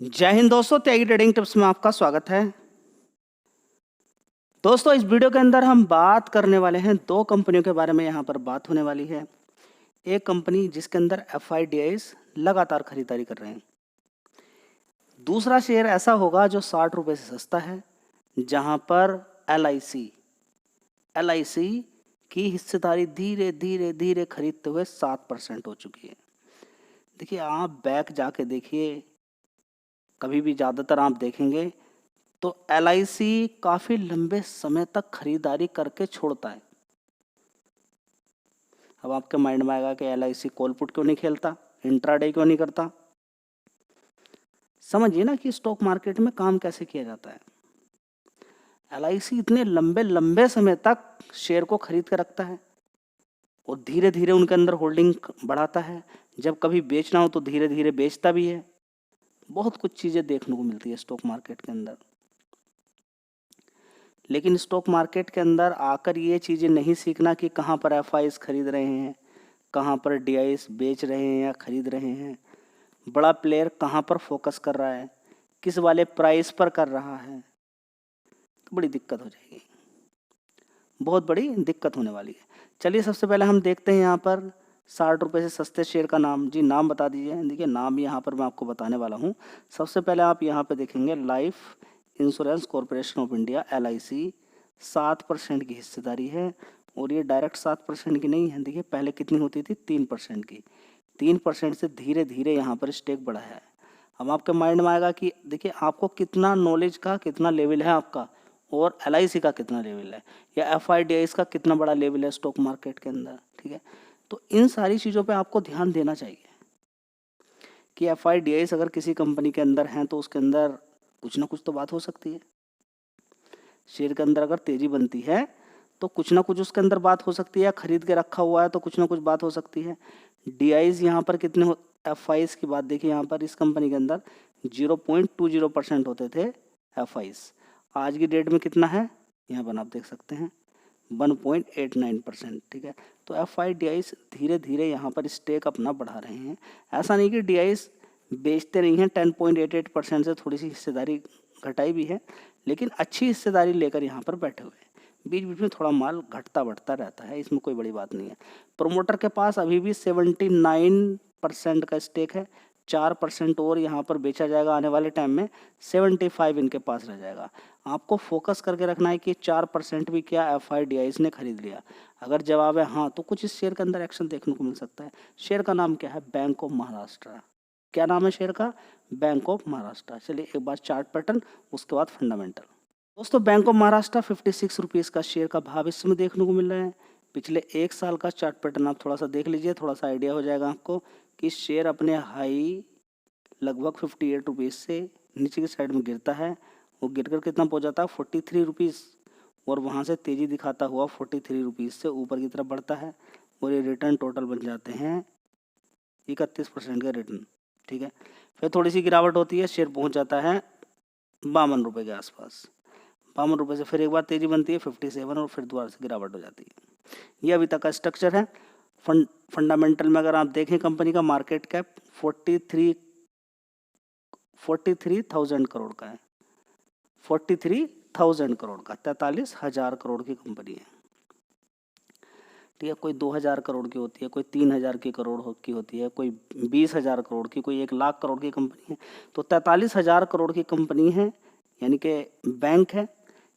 जय हिंद दोस्तों, त्यागी trading tips में आपका स्वागत है। दोस्तों, इस वीडियो के अंदर हम बात करने वाले हैं दो कंपनियों के बारे में। यहाँ पर बात होने वाली है। एक कंपनी जिसके अंदर FIDIs लगातार खरीदारी कर रहे हैं। दूसरा शेयर ऐसा होगा जो 60 रुपये से सस्ता है, जहाँ पर LIC की हिस्सेदारी धीरे धीरे धीरे खरीदते हुए 7% हो चुकी है। देखिए, आप बैक जाके देखिए, कभी भी ज़्यादातर आप देखेंगे तो LIC काफ़ी लंबे समय तक खरीदारी करके छोड़ता है। अब आपके माइंड में आएगा कि LIC कॉल पुट क्यों नहीं खेलता, इंट्राडे क्यों नहीं करता। समझिए ना कि स्टॉक मार्केट में काम कैसे किया जाता है। LIC इतने लंबे लंबे समय तक शेयर को खरीद कर रखता है और धीरे धीरे उनके अंदर होल्डिंग बढ़ाता है। जब कभी बेचना हो तो धीरे धीरे बेचता भी है। बहुत कुछ चीज़ें देखने को मिलती है स्टॉक मार्केट के अंदर। लेकिन स्टॉक मार्केट के अंदर आकर ये चीज़ें नहीं सीखना कि कहाँ पर FIs खरीद रहे हैं, कहाँ पर DIs बेच रहे हैं या खरीद रहे हैं, बड़ा प्लेयर कहाँ पर फोकस कर रहा है, किस वाले प्राइस पर कर रहा है, तो बड़ी दिक्कत हो जाएगी, बहुत बड़ी दिक्कत होने वाली है। चलिए, सबसे पहले हम देखते हैं यहाँ पर 60 रुपये से सस्ते शेयर का नाम। जी, नाम बता दीजिए। देखिए, नाम यहाँ पर मैं आपको बताने वाला हूँ। सबसे पहले आप यहाँ पर देखेंगे life insurance corporation of India LIC, 7% की हिस्सेदारी है। और ये डायरेक्ट 7% की नहीं है। देखिए, पहले कितनी होती थी, 3% की। 3% से धीरे धीरे यहाँ पर स्टेक बढ़ा है। अब आपके माइंड में आएगा कि देखिए, आपको कितना नॉलेज का कितना लेवल है आपका, और LIC का कितना लेवल है, या FIDIs का कितना बड़ा लेवल है स्टॉक मार्केट के अंदर। ठीक है, तो इन सारी चीज़ों पे आपको ध्यान देना चाहिए कि FIDIs अगर किसी कंपनी के अंदर हैं तो उसके अंदर कुछ ना कुछ तो बात हो सकती है। शेयर के अंदर अगर तेजी बनती है तो कुछ ना कुछ उसके अंदर बात हो सकती है। खरीद के रखा हुआ है तो कुछ ना कुछ बात हो सकती है। DIs यहाँ पर कितने FIs की बात देखिए, यहाँ पर इस कंपनी के अंदर 0.20% होते थे FIs। आज की डेट में कितना है, यहाँ पर आप देख सकते हैं 1.89%। ठीक है, तो FIDIs धीरे धीरे यहाँ पर स्टेक अपना बढ़ा रहे हैं। ऐसा नहीं कि DIs बेचते नहीं हैं। 10.88% से थोड़ी सी हिस्सेदारी घटाई भी है, लेकिन अच्छी हिस्सेदारी लेकर यहाँ पर बैठे हुए हैं। बीच बीच में थोड़ा माल घटता बढ़ता रहता है, इसमें कोई बड़ी बात नहीं है। प्रोमोटर के पास अभी भी 79% का स्टेक है। 4% और यहाँ पर बेचा जाएगा आने वाले टाइम में। 75 इनके पास रह जाएगा। आपको फोकस करके रखना है कि 4% भी क्या FIDIs ने खरीद लिया। अगर जवाब है हाँ, तो कुछ इस शेयर के अंदर एक्शन देखने को मिल सकता है। शेयर का नाम क्या है, बैंक ऑफ महाराष्ट्र। क्या नाम है शेयर का, बैंक ऑफ महाराष्ट्र। चलिए, एक बार चार्ट पैटर्न, उसके बाद फंडामेंटल। दोस्तों, बैंक ऑफ महाराष्ट्र 56 रुपीज़ का शेयर का भाव इस समय देखने को मिल रहा है। पिछले एक साल का चार्ट पैटर्न आप थोड़ा सा देख लीजिए, थोड़ा सा आइडिया हो जाएगा आपको कि शेयर अपने हाई लगभग 58 रुपीज़ से नीचे की साइड में गिरता है। वो गिरकर कितना पहुंच जाता है, 43 रुपीज़, और वहाँ से तेज़ी दिखाता हुआ 43 रुपीज़ से ऊपर की तरफ बढ़ता है। और ये रिटर्न टोटल बन जाते हैं 31% का रिटर्न। ठीक है, फिर थोड़ी सी गिरावट होती है, शेयर पहुंच जाता है 52 रुपये के आसपास। 52 रुपये से फिर एक बार तेज़ी बनती है 57, और फिर दोबारा से गिरावट हो जाती है। ये अभी तक का स्ट्रक्चर है। फंडामेंटल में अगर आप देखें, कंपनी का मार्केट कैप 43,000 करोड़ का है। 43,000 करोड़ का, 43,000 करोड़ की कंपनी है। ठीक है, कोई 2,000 करोड़ की होती है, कोई 3,000 की करोड़ की होती है, कोई 20,000 करोड़ की, कोई 1,00,000 करोड़ की कंपनी है। तो 43,000 करोड़ की कंपनी है, यानी कि बैंक है,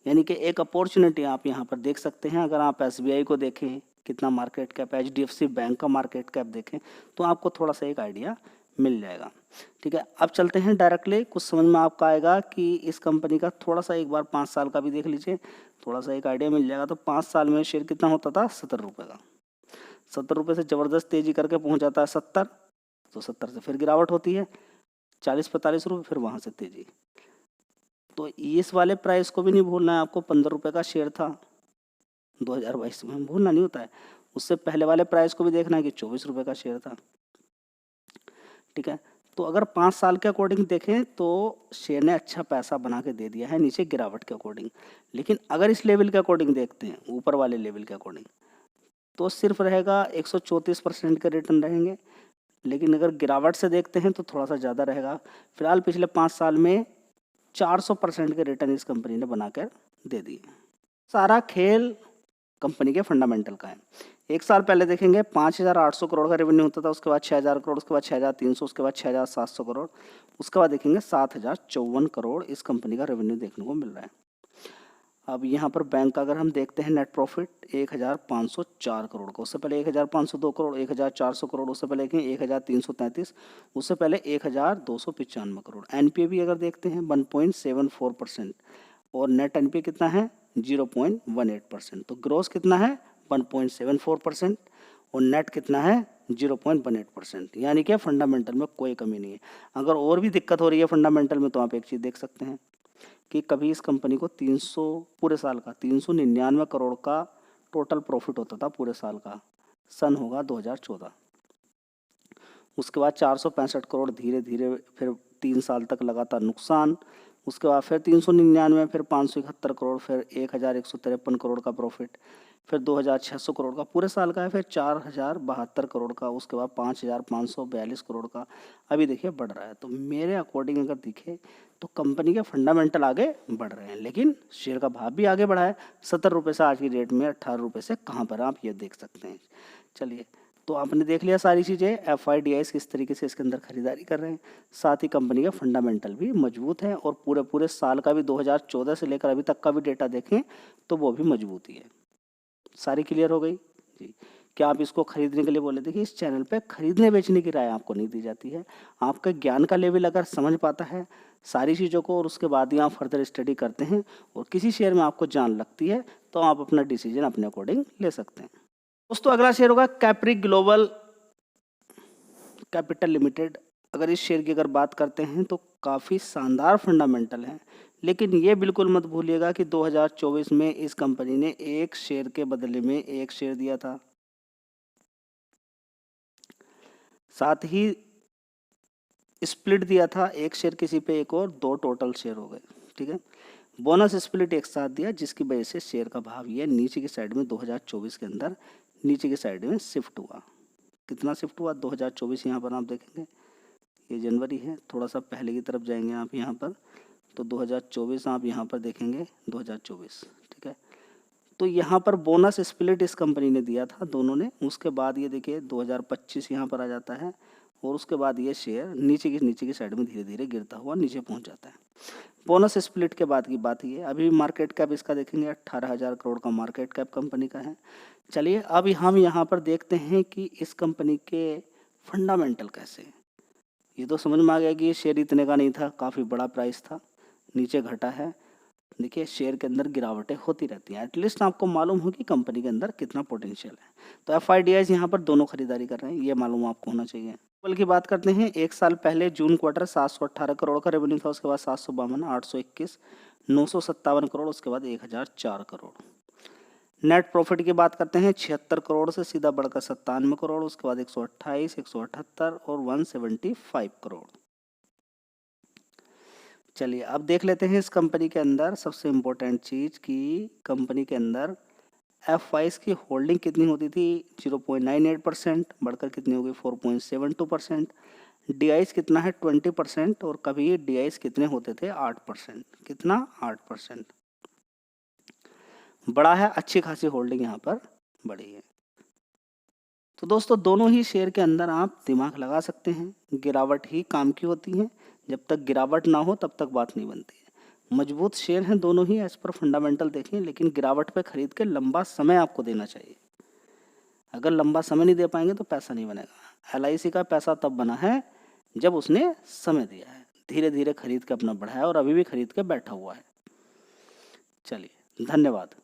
यानी कि एक अपॉर्चुनिटी आप यहाँ पर देख सकते हैं। अगर आप SBI को देखें कितना मार्केट कैप, HDFC बैंक का मार्केट कैप देखें, तो आपको थोड़ा सा एक आइडिया मिल जाएगा। ठीक है, अब चलते हैं डायरेक्टली, कुछ समझ में आपको आएगा कि इस कंपनी का थोड़ा सा एक बार 5 साल का भी देख लीजिए, थोड़ा सा एक आइडिया मिल जाएगा। तो 5 साल में शेयर कितना होता था, 70 रुपये का। 70 रुपये से ज़बरदस्त तेज़ी करके पहुंच जाता है 70, तो 70 से फिर गिरावट होती है 40-45 रुपये, फिर वहाँ से तेज़ी। तो इस वाले प्राइस को भी नहीं भूलना है आपको। 15 रुपये का शेयर था 2022 में, भूलना नहीं होता है। उससे पहले वाले प्राइस को भी देखना है कि 24 रुपये का शेयर था। ठीक है, तो अगर 5 साल के अकॉर्डिंग देखें तो शेयर ने अच्छा पैसा बना के दे दिया है नीचे गिरावट के अकॉर्डिंग। लेकिन अगर इस लेवल के अकॉर्डिंग देखते हैं, ऊपर वाले लेवल के अकॉर्डिंग, तो सिर्फ रहेगा 134% के रिटर्न रहेंगे। लेकिन अगर गिरावट से देखते हैं तो थोड़ा सा ज़्यादा रहेगा। फिलहाल पिछले 5 साल में 400% के रिटर्न इस कंपनी ने बनाकर दे दिए। सारा खेल कंपनी के फंडामेंटल का है। 1 साल पहले देखेंगे 5,800 करोड़ का रेवेन्यू होता था, उसके बाद 6,000 करोड़, उसके बाद 6,300, उसके बाद 6,700 करोड़, उसके बाद देखेंगे 7,054 करोड़ इस कंपनी का रेवेन्यू देखने को मिल रहा है। अब यहाँ पर बैंक का अगर हम देखते हैं नेट प्रॉफिट 1,504 करोड़ का, उससे पहले 1,502 करोड़, 1,400 करोड़, उससे पहले 1,333, उससे पहले 1,295 करोड़। एनपीए भी अगर देखते हैं 1.74% और नेट एनपीए कितना है 0.18%। तो ग्रोस कितना है 1.74% और नेट कितना है 0.18%, यानी कि फंडामेंटल में कोई कमी नहीं है। अगर और भी दिक्कत हो रही है फंडामेंटल में तो आप एक चीज़ देख सकते हैं कि कभी इस कंपनी को 300 पूरे साल का 399 करोड़ का टोटल प्रॉफिट होता था पूरे साल का, सन होगा 2014। उसके बाद 465 करोड़, धीरे धीरे फिर 3 साल तक लगातार नुकसान, उसके बाद फिर 399, फिर 571 करोड़, फिर 1,153 करोड़ का प्रॉफिट, फिर 2,600 करोड़ का पूरे साल का है, फिर 4,072 करोड़ का, उसके बाद 5,542 करोड़ का। अभी देखिए बढ़ रहा है। तो मेरे अकॉर्डिंग अगर दिखे तो कंपनी के फंडामेंटल आगे बढ़ रहे हैं, लेकिन शेयर का भाव भी आगे बढ़ा है। 70 रुपये से आज की डेट में 18 रुपये से कहाँ पर आप ये देख सकते हैं। चलिए, तो आपने देख लिया सारी चीज़ें, FIDIs किस तरीके से इसके अंदर खरीदारी कर रहे हैं, साथ ही कंपनी के फंडामेंटल भी मजबूत हैं और पूरे पूरे साल का भी 2014 से लेकर अभी तक का भी डेटा देखें तो वो भी मजबूत ही है। सारी क्लियर हो गई जी। क्या आप इसको खरीदने के लिए बोले? देखिए, इस चैनल पे खरीदने बेचने की राय आपको नहीं दी जाती है। आपका ज्ञान का लेवल अगर समझ पाता है सारी चीज़ों को और उसके बाद ही आप फर्दर स्टडी करते हैं और किसी शेयर में आपको जान लगती है तो आप अपना डिसीजन अपने अकॉर्डिंग ले सकते हैं। दोस्तों, अगला शेयर होगा कैप्रिक ग्लोबल कैपिटल लिमिटेड। अगर इस शेयर की अगर बात करते हैं तो काफ़ी शानदार फंडामेंटल है, लेकिन ये बिल्कुल मत भूलिएगा कि 2024 में इस कंपनी ने एक शेयर के बदले में एक शेयर दिया था, साथ ही स्प्लिट दिया था, एक शेयर किसी पे एक और 2 टोटल शेयर हो गए। ठीक है, बोनस स्प्लिट एक साथ दिया जिसकी वजह से शेयर का भाव ये नीचे की साइड में 2024 के अंदर नीचे की साइड में शिफ्ट हुआ। कितना शिफ्ट हुआ 2024? यहाँ पर आप देखेंगे ये जनवरी है, थोड़ा सा पहले की तरफ जाएंगे आप यहाँ पर तो 2024 आप यहाँ पर देखेंगे 2024। ठीक है, तो यहाँ पर बोनस स्प्लिट इस कंपनी ने दिया था दोनों ने। उसके बाद ये देखिए 2025 यहाँ पर आ जाता है और उसके बाद ये शेयर नीचे की साइड में धीरे धीरे गिरता हुआ नीचे पहुँच जाता है। बोनस स्प्लिट के बाद की बात ये, अभी मार्केट कैप इसका देखेंगे 18,000 करोड़ का मार्केट कैप कंपनी का है। चलिए, अब हम यहाँ पर देखते हैं कि इस कंपनी के फंडामेंटल कैसे। ये तो समझ में आ गया कि ये शेयर इतने का नहीं था, काफ़ी बड़ा प्राइस था, नीचे घटा है। देखिए, शेयर के अंदर गिरावटें होती रहती हैं, एटलीस्ट आपको मालूम हो कि कंपनी के अंदर कितना पोटेंशियल है। तो FIDIs यहाँ पर दोनों खरीदारी कर रहे हैं, ये मालूम आपको होना चाहिए। ग्लोबल की बात करते हैं, 1 साल पहले जून क्वार्टर 718 करोड़ का रेवेन्यू था, उसके बाद 752, 821, 957 करोड़, उसके बाद 1,004 करोड़। नेट प्रॉफिट की बात करते हैं, 76 करोड़ से सीधा बढ़कर 97 करोड़, उसके बाद 128, 178 और 175 करोड़। चलिए, अब देख लेते हैं इस कंपनी के अंदर सबसे इम्पोर्टेंट चीज़ कि कंपनी के अंदर FIs की होल्डिंग कितनी होती थी 0.98%, बढ़कर कितनी हो गई 4.72%। DIs कितना है 20% और कभी DIs कितने होते थे 8%। कितना 8%। बड़ा है, अच्छी खासी होल्डिंग यहाँ पर बड़ी है। तो दोस्तों, दोनों ही शेयर के अंदर आप दिमाग लगा सकते हैं, गिरावट ही काम की होती है। जब तक गिरावट ना हो तब तक बात नहीं बनती है। मजबूत शेयर हैं दोनों ही एज पर फंडामेंटल देखें, लेकिन गिरावट पे खरीद के लंबा समय आपको देना चाहिए। अगर लंबा समय नहीं दे पाएंगे तो पैसा नहीं बनेगा। LIC का पैसा तब बना है जब उसने समय दिया है, धीरे धीरे खरीद के अपना बढ़ाया और अभी भी खरीद के बैठा हुआ है। चलिए, धन्यवाद।